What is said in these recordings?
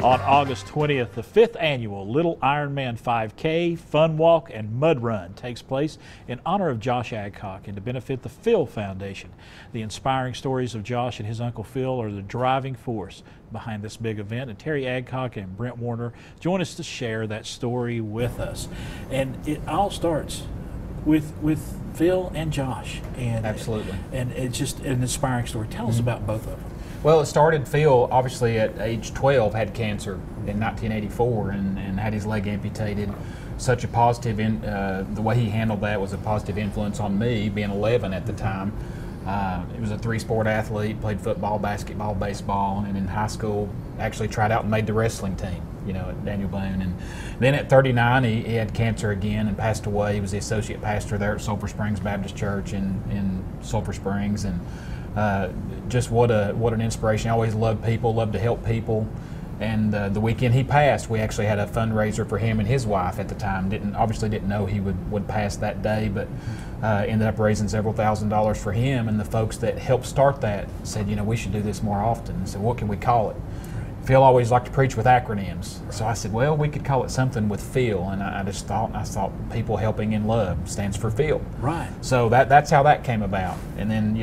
On August 20th, the 5th annual Little Ironman 5K, Fun Walk, and Mud Run takes place in honor of Josh Adcock and to benefit the Phil Foundation. The inspiring stories of Josh and his Uncle Phil are the driving force behind this big event, and Terry Adcock and Brent Warner join us to share that story with us. And it all starts with Phil and Josh. And absolutely. And it's just an inspiring story. Tell us about both of them. Well, it started, Phil obviously at age 12 had cancer in 1984 and had his leg amputated. Such a positive, the way he handled that was a positive influence on me, being 11 at the time. He was a three-sport athlete, played football, basketball, baseball, and in high school actually tried out and made the wrestling team, at Daniel Boone. And then at 39, he had cancer again and passed away. He was the associate pastor there at Sulphur Springs Baptist Church in Sulphur Springs. And just what an inspiration. I always loved people, loved to help people. And the weekend he passed, we actually had a fundraiser for him and his wife at the time. Obviously didn't know he would pass that day, but ended up raising several $1,000s for him. And the folks that helped start that said, we should do this more often. And so what can we call it? Phil always liked to preach with acronyms. So I said, well, we could call it something with Phil. And I thought people helping in love stands for Phil. Right. So that's how that came about. And then,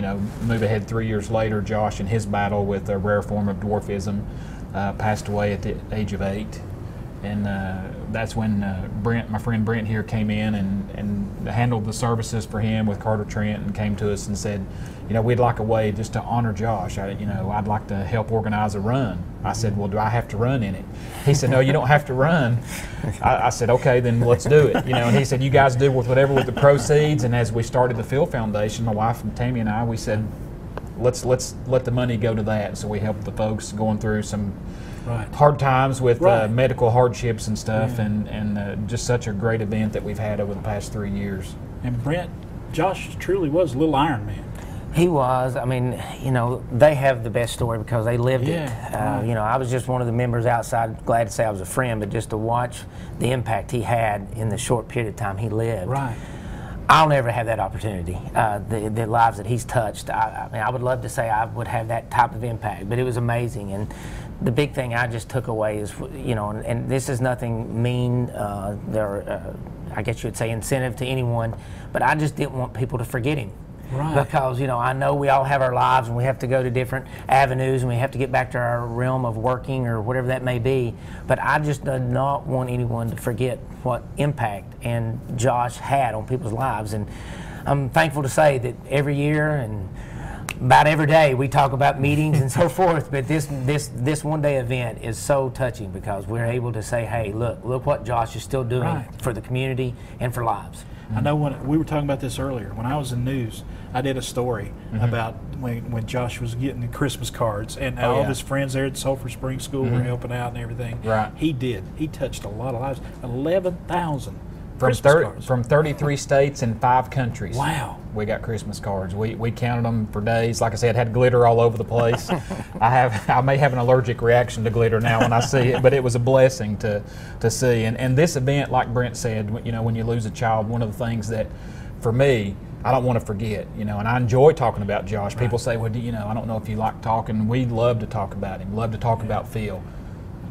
move ahead 3 years later, Josh in his battle with a rare form of dwarfism passed away at the age of 8. And that's when Brent, my friend Brent here, came in and handled the services for him with Carter Trent and came to us and said, we'd like a way just to honor Josh. I'd like to help organize a run. I said, well, do I have to run in it? He said, no, you don't have to run. I said, okay, then let's do it. And he said, you guys do with whatever with the proceeds. And as we started the Phil Foundation, my wife and Tammy and I, we said, let's let the money go to that. So we helped the folks going through some hard times with medical hardships and stuff, and just such a great event that we've had over the past 3 years. And Brent, Josh truly was a Little Ironman. He was. I mean, they have the best story because they lived it. I was just one of the members outside, glad to say I was a friend, but just to watch the impact he had in the short period of time he lived. Right. I'll never have that opportunity. The lives that he's touched, I would love to say I would have that type of impact, but it was amazing. And the big thing I just took away is, and this is nothing mean, I guess you would say incentive to anyone, but I just didn't want people to forget him. Right. Because, I know we all have our lives and we have to go to different avenues and we have to get back to our realm of working or whatever that may be, but I just did not want anyone to forget what impact and Josh had on people's lives. And I'm thankful to say that every year and about every day we talk about meetings and so forth, but this one-day event is so touching because we're able to say, hey, look what Josh is still doing for the community and for lives. I know when we were talking about this earlier, when I was in news, I did a story about when Josh was getting the Christmas cards and all of his friends there at Sulphur Springs School were helping out and everything. Right. He touched a lot of lives. 11,000 Christmas cards. From 33 states and 5 countries. Wow. We got Christmas cards. We counted them for days. Like I said, had glitter all over the place. I may have an allergic reaction to glitter now when I see it, but it was a blessing to see. And this event, like Brent said, when you lose a child, one of the things that, for me, I don't want to forget, and I enjoy talking about Josh. People say, well, I don't know if you like talking. We love to talk about him, love to talk about Phil,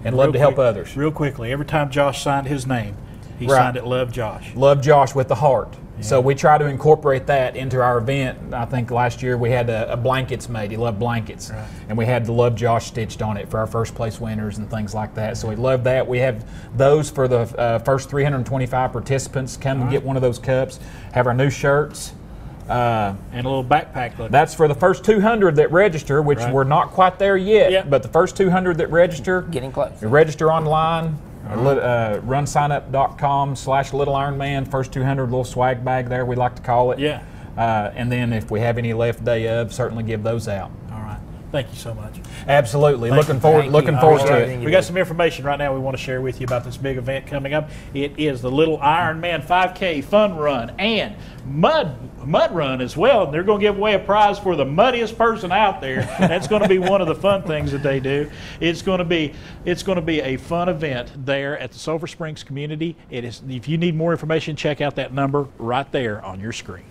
and love to help others. Real quickly, every time Josh signed his name, he signed it Love Josh. Love Josh with the heart. Yeah. So we try to incorporate that into our event. I think last year we had a blankets made. He loved blankets. Right. And we had the Love Josh stitched on it for our first place winners and things like that. So we love that. We have those for the first 325 participants. Come and get one of those cups. Have our new shirts. And a little backpack look. That's for the first 200 that register, which we're not quite there yet. But the first 200 that register. Getting close. Register online. Runsignup.com/Little Ironman. First 200, little swag bag there, we like to call it. Yeah. And then if we have any left day of, certainly give those out. All right. Thank you so much. Absolutely. Looking forward to it. We got some information right now we want to share with you about this big event coming up. It is the Little Ironman 5K Fun Run and Mud Run as well. They're going to give away a prize for the muddiest person out there. That's going to be one of the fun things that they do. It's going to be a fun event there at the Sulphur Springs community. It is. If you need more information, check out that number right there on your screen.